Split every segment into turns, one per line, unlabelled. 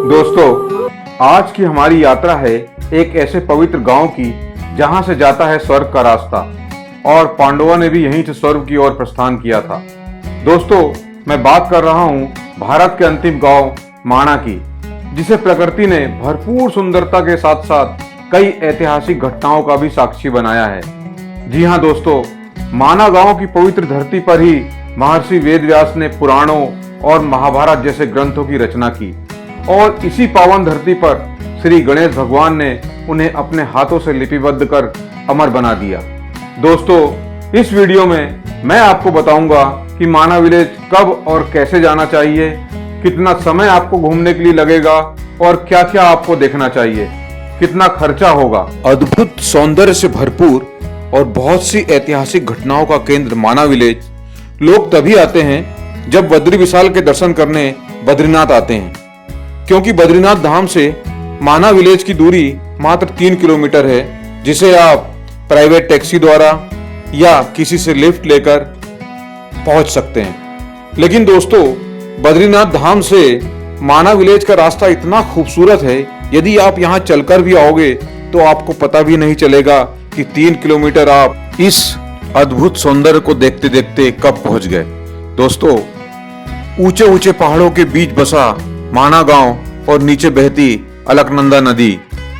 दोस्तों, आज की हमारी यात्रा है एक ऐसे पवित्र गांव की जहां से जाता है स्वर्ग का रास्ता और पांडवों ने भी यहीं से स्वर्ग की ओर प्रस्थान किया था। दोस्तों, मैं बात कर रहा हूं भारत के अंतिम गांव माणा की, जिसे प्रकृति ने भरपूर सुंदरता के साथ साथ कई ऐतिहासिक घटनाओं का भी साक्षी बनाया है। जी हां दोस्तों, माणा गांव की पवित्र धरती पर ही महर्षि वेदव्यास ने पुराणों और महाभारत जैसे ग्रंथों की रचना की और इसी पावन धरती पर श्री गणेश भगवान ने उन्हें अपने हाथों से लिपिबद्ध कर अमर बना दिया। दोस्तों, इस वीडियो में मैं आपको बताऊंगा कि माणा विलेज कब और कैसे जाना चाहिए, कितना समय आपको घूमने के लिए लगेगा और क्या क्या आपको देखना चाहिए, कितना खर्चा होगा। अद्भुत सौंदर्य से भरपूर और बहुत सी ऐतिहासिक घटनाओं का केंद्र माणा विलेज लोग तभी आते हैं जब बद्री विशाल के दर्शन करने बद्रीनाथ आते हैं, क्योंकि बद्रीनाथ धाम से माणा विलेज की दूरी मात्र 3 किलोमीटर है, जिसे आप प्राइवेट टैक्सी द्वारा या किसी से लिफ्ट लेकर पहुंच सकते हैं। लेकिन दोस्तों, बद्रीनाथ धाम से माणा विलेज का रास्ता इतना खूबसूरत है, यदि आप यहां चलकर भी आओगे तो आपको पता भी नहीं चलेगा कि 3 किलोमीटर आप इस अद्भुत सौंदर्य को देखते देखते कब पहुंच गए। दोस्तों, ऊंचे ऊंचे पहाड़ों के बीच बसा माणा गांव और नीचे बहती अलकनंदा नदी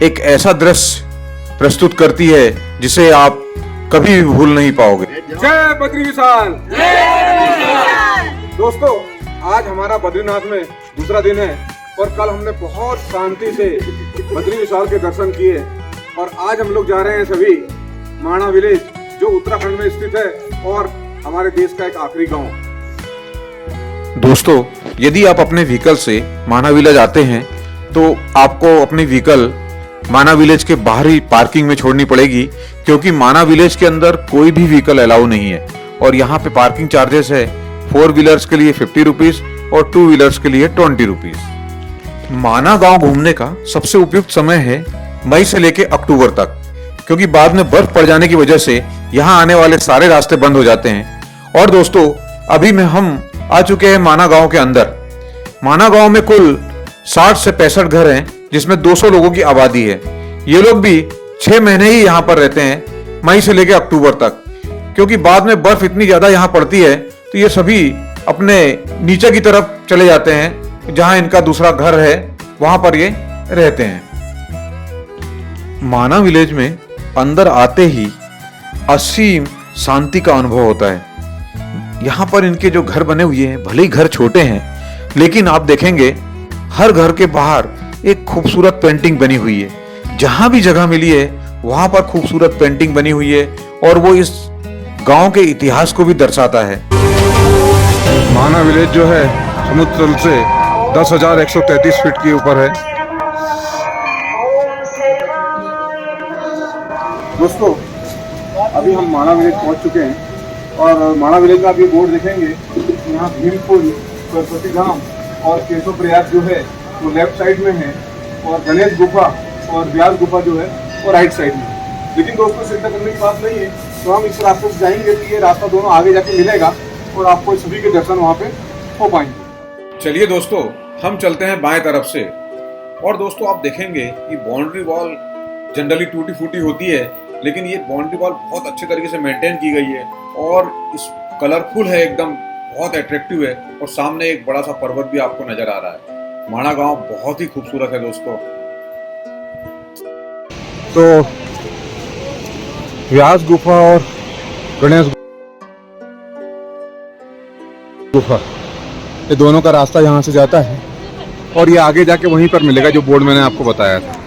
एक ऐसा दृश्य प्रस्तुत करती है जिसे आप कभी भी भूल नहीं पाओगे।
जय बद्री विशाल। दोस्तों, आज हमारा बद्रीनाथ में दूसरा दिन है और कल हमने बहुत शांति से बद्री विशाल के दर्शन किए और आज हम लोग जा रहे हैं सभी माणा विलेज, जो उत्तराखंड में स्थित है और हमारे देश का एक आखिरी गांव।
दोस्तों, यदि आप अपने व्हीकल से माणा विलेज आते हैं तो आपको अपनी व्हीकल माणा विलेज के बाहरी पार्किंग में छोड़नी पड़ेगी, क्योंकि माणा विलेज के अंदर कोई भी व्हीकल अलाउ नहीं है और यहाँ पे पार्किंग चार्जेस है 4 व्हीलर्स के लिए 50 रुपीज और 2 व्हीलर्स के लिए 20 रुपीज। माणा गांव घूमने का सबसे उपयुक्त समय है मई से लेकर अक्टूबर तक, क्योंकि बाद में बर्फ पड़ जाने की वजह से यहाँ आने वाले सारे रास्ते बंद हो जाते हैं। और दोस्तों, अभी में हम आ चुके हैं माणा गांव के अंदर। माणा गांव में कुल 60 से 65 घर हैं, जिसमें 200 लोगों की आबादी है। ये लोग भी 6 महीने ही यहाँ पर रहते हैं, मई से लेकर अक्टूबर तक, क्योंकि बाद में बर्फ इतनी ज्यादा यहाँ पड़ती है तो ये सभी अपने नीचे की तरफ चले जाते हैं, जहां इनका दूसरा घर है वहां पर ये रहते हैं। माणा विलेज में अंदर आते ही असीम शांति का अनुभव होता है। यहाँ पर इनके जो घर बने हुए हैं, भले ही घर छोटे हैं, लेकिन आप देखेंगे हर घर के बाहर एक खूबसूरत पेंटिंग बनी हुई है। जहां भी जगह मिली है वहां पर खूबसूरत पेंटिंग बनी हुई है और वो इस गांव के इतिहास को भी दर्शाता है।
माणा विलेज जो है समुद्र तल से 10,133 फीट के ऊपर है। दोस्तों, अभी हम माणा विलेज पहुंच चुके हैं और माणा विलेज का आप ये बोर्ड देखेंगे, यहाँ भीमपुर, सरस्वती धाम और केशव प्रयाग जो है वो लेफ्ट साइड में है और गणेश गुफा और व्यास गुफा जो है वो राइट साइड में। लेकिन दोस्तों, चिंता करने की बात नहीं है, तो हम इस रास्ते से जाएंगे तो ये रास्ता दोनों आगे जाके मिलेगा और आपको सभी के दर्शन वहाँ पे हो पाएंगे।
चलिए दोस्तों, हम चलते हैं बाएं तरफ से। और दोस्तों, आप देखेंगे कि बाउंड्री वॉल जनरली टूटी फूटी होती है, लेकिन ये बाउंड्री वॉल बहुत अच्छे तरीके से मेंटेन की गई है और इस कलरफुल है, एकदम बहुत अट्रैक्टिव है और सामने एक बड़ा सा पर्वत भी आपको नजर आ रहा है। माणा गांव बहुत ही खूबसूरत है दोस्तों।
तो व्यास गुफा और गणेश गुफा, ये दोनों का रास्ता यहाँ से जाता है और ये आगे जाके वहीं पर मिलेगा जो बोर्ड मैंने आपको बताया था।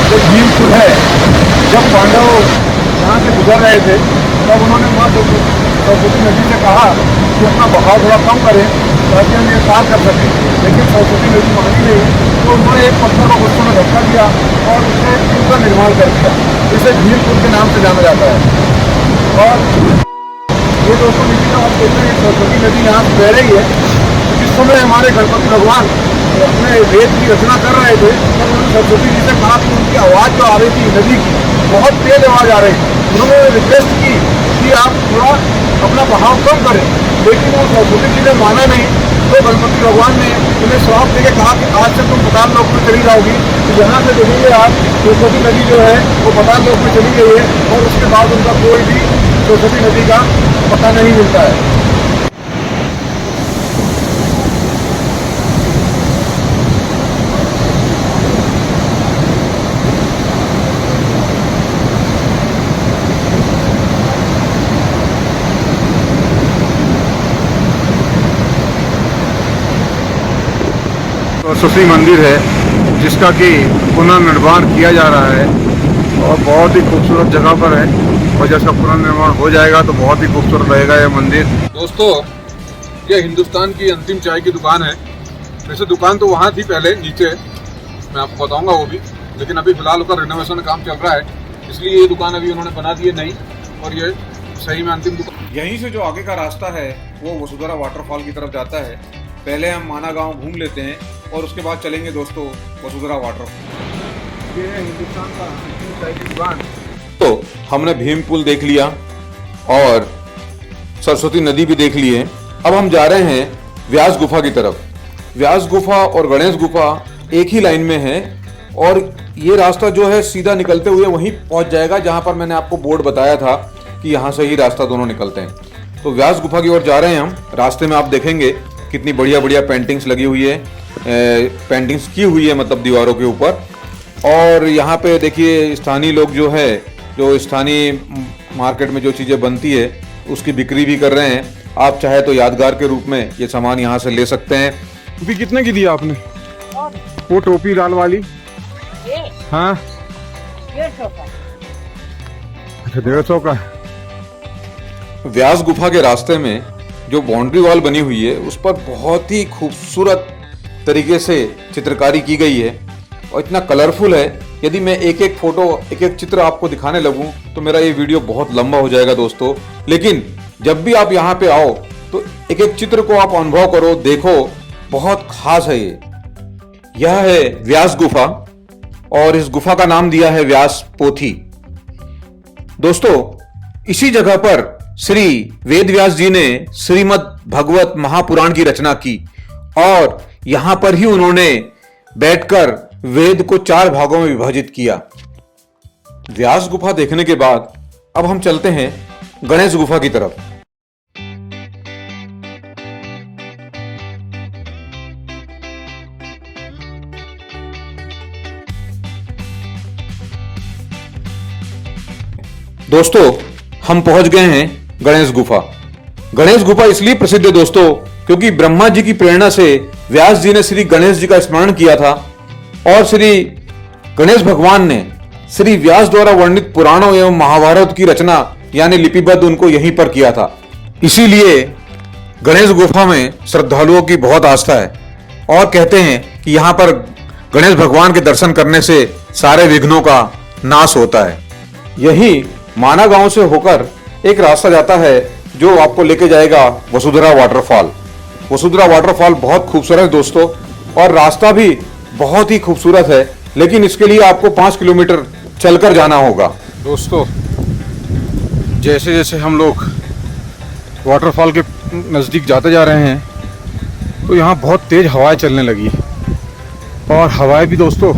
जो भीमपुर है, जब पांडव यहाँ से गुजर रहे थे तब उन्होंने माँ सरस्वती नदी से कहा कि अपना बहाव थोड़ा कम करें ताकि हम ये पार कर सकें, लेकिन सरस्वती नदी मानी नहीं, तो उन्होंने एक पत्थर को गुस्से में धक्का दिया और उससे पुल का निर्माण कर दिया, जिसे भीमपुर के नाम से जाना जाता है। और ये दोस्तों, नीचे आप देख रहे हैं सरस्वती नदी यहाँ से बह रही है। जिस समय हमारे गणपति भगवान अपने वेद की रचना कर रहे थे तब उन्होंने सरस्वती जी से कहा कि उनकी आवाज़ जो आ रही थी नदी की बहुत तेज आवाज़ आ रही थी। उन्होंने रिक्वेस्ट की कि आप थोड़ा अपना बहाव कम करें, लेकिन वो सरस्वती जी ने माना नहीं। तो गणपति भगवान ने उन्हें श्राप देके कहा कि आज से तुम पाताल लोक में चली जाओगी। तो यहाँ से देखेंगे आप सरस्वती नदी जो है वो पाताल लोक में चली गई है और उसके बाद उनका कोई भी सरस्वती नदी का पता नहीं मिलता है। सरस्वती मंदिर है जिसका कि पुनर्निर्माण किया जा रहा है और बहुत ही खूबसूरत जगह पर है और जब इसका पुनर्निर्माण हो जाएगा तो बहुत ही खूबसूरत रहेगा ये मंदिर। दोस्तों, ये हिंदुस्तान की अंतिम चाय की दुकान है। वैसे दुकान तो वहाँ थी पहले नीचे, मैं आपको बताऊंगा वो भी, लेकिन अभी फिलहाल उसका रिनोवेशन का काम चल रहा है, इसलिए ये दुकान अभी उन्होंने बना दी है नई और ये सही में अंतिम दुकान। यहीं से जो आगे का रास्ता है वो वसुंधरा वाटरफॉल की तरफ जाता है। पहले हम माना गांव घूम लेते हैं और उसके बाद चलेंगे दोस्तों वसुंधरा वाटरफॉल। ये है हिंदुस्तान का अंतिम चाय की दुकान।
तो हमने भीम पुल देख लिया और सरस्वती नदी भी देख ली है। अब हम जा रहे हैं व्यास गुफा की तरफ। व्यास गुफा और गणेश गुफा एक ही लाइन में है और ये रास्ता जो है सीधा निकलते हुए वहीं पहुंच जाएगा जहां पर मैंने आपको बोर्ड बताया था कि यहाँ से ही रास्ता दोनों निकलते हैं। तो व्यास गुफा की ओर जा रहे हैं हम। रास्ते में आप देखेंगे कितनी बढ़िया बढ़िया पेंटिंग्स लगी हुई है, पेंटिंग्स की हुई है मतलब दीवारों के ऊपर। और यहाँ पे देखिए स्थानीय लोग जो है, जो स्थानीय मार्केट में जो चीज़ें बनती है उसकी बिक्री भी कर रहे हैं। आप चाहे तो यादगार के रूप में ये सामान यहाँ से ले सकते हैं।
टोपी कितने की दी आपने? वो टोपी लाल वाली? हाँ
150 का।
अच्छा 150 का।
व्यास गुफा के रास्ते में जो बाउंड्री वॉल बनी हुई है उस पर बहुत ही खूबसूरत तरीके से चित्रकारी की गई है और इतना कलरफुल है। यदि मैं एक एक फोटो, एक एक चित्र आपको दिखाने लगूं तो मेरा ये वीडियो बहुत लंबा हो जाएगा दोस्तों। लेकिन जब भी आप यहाँ पे आओ तो एक एक चित्र को आप अनुभव करो, देखो, बहुत खास है ये। यह है व्यास गुफा और इस गुफा का नाम दिया है व्यास पोथी। दोस्तों, इसी जगह पर श्री वेद व्यास जी ने श्रीमद् भगवत महापुराण की रचना की और यहां पर ही उन्होंने बैठकर वेद को 4 भागों में विभाजित किया। व्यास गुफा देखने के बाद अब हम चलते हैं गणेश गुफा की तरफ। दोस्तों, हम पहुंच गए हैं गणेश गुफा। गणेश गुफा इसलिए प्रसिद्ध है दोस्तों क्योंकि ब्रह्मा जी की प्रेरणा से व्यास जी ने श्री गणेश जी का स्मरण किया था और श्री गणेश भगवान ने श्री व्यास द्वारा वर्णित पुराणों एवं महाभारत की रचना यानी लिपिबद्ध उनको यहीं पर किया था। इसीलिए गणेश गुफा में श्रद्धालुओं की बहुत आस्था है और कहते हैं कि यहाँ पर गणेश भगवान के दर्शन करने से सारे विघ्नों का नाश होता है। यही माना गांव से होकर एक रास्ता जाता है जो आपको लेके जाएगा वसुंधरा वाटरफॉल। वसुंधरा वाटरफॉल बहुत खूबसूरत है दोस्तों और रास्ता भी बहुत ही खूबसूरत है, लेकिन इसके लिए आपको 5 किलोमीटर चलकर जाना होगा।
दोस्तों, जैसे जैसे हम लोग वाटरफॉल के नज़दीक जाते जा रहे हैं तो यहाँ बहुत तेज़ हवाएं चलने लगी और हवाएं भी दोस्तों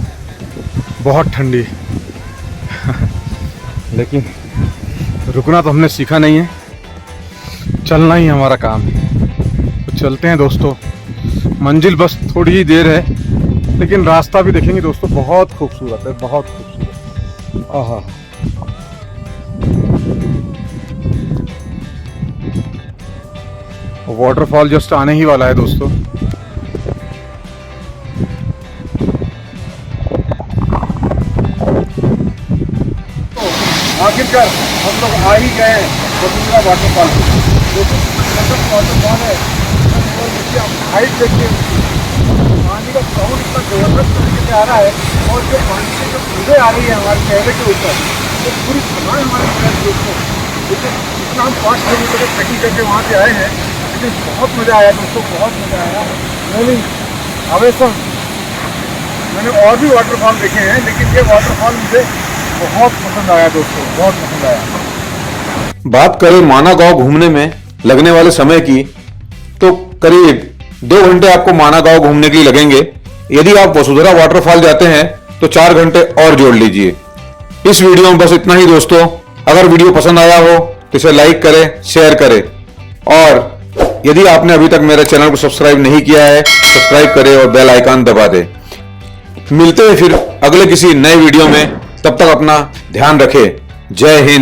बहुत ठंडी लेकिन रुकना तो हमने सीखा नहीं है, चलना ही हमारा काम है। तो चलते हैं दोस्तों। मंजिल बस थोड़ी ही देर है लेकिन रास्ता भी देखेंगे दोस्तों बहुत खूबसूरत है, बहुत खूबसूरत। आहा, वाटरफॉल जस्ट आने ही वाला है दोस्तों। आखिरकार हम लोग आ ही गए हैं वसुंधरा वाटरफॉल। वाटरफॉल है और देखिए आप हाइट देखिए, पानी का साउंड इतना जबरदस्त तरीके से आ रहा है और जो पानी से जो बूंदें आ रही है हमारे चेहरे के ऊपर तो पूरी थकान हमारे चेहरे के ऊपर। देखिए इतना हम 5 किलोमीटर ट्रैकिंग करके वहाँ से आए हैं लेकिन बहुत मज़ा आया दोस्तों, बहुत मज़ा आया। अवेसम। मैंने और भी वाटरफॉल देखे हैं, लेकिन ये वाटरफॉल मुझे बहुत पसंद आया दोस्तों, बहुत पसंद आया।
बात करें माना गांव घूमने में लगने वाले समय की, तो करीब 2 घंटे आपको माना गांव घूमने के लिए लगेंगे। यदि आप वसुंधरा वाटरफॉल जाते हैं तो 4 घंटे और जोड़ लीजिए। इस वीडियो में बस इतना ही दोस्तों। अगर वीडियो पसंद आया हो तो इसे लाइक करें, शेयर करें, और यदि आपने अभी तक मेरे चैनल को सब्सक्राइब नहीं किया है, सब्सक्राइब करें और बेल आइकन दबा दें। मिलते हैं फिर अगले किसी नए वीडियो में। तब तक अपना ध्यान रखें। जय हिंद।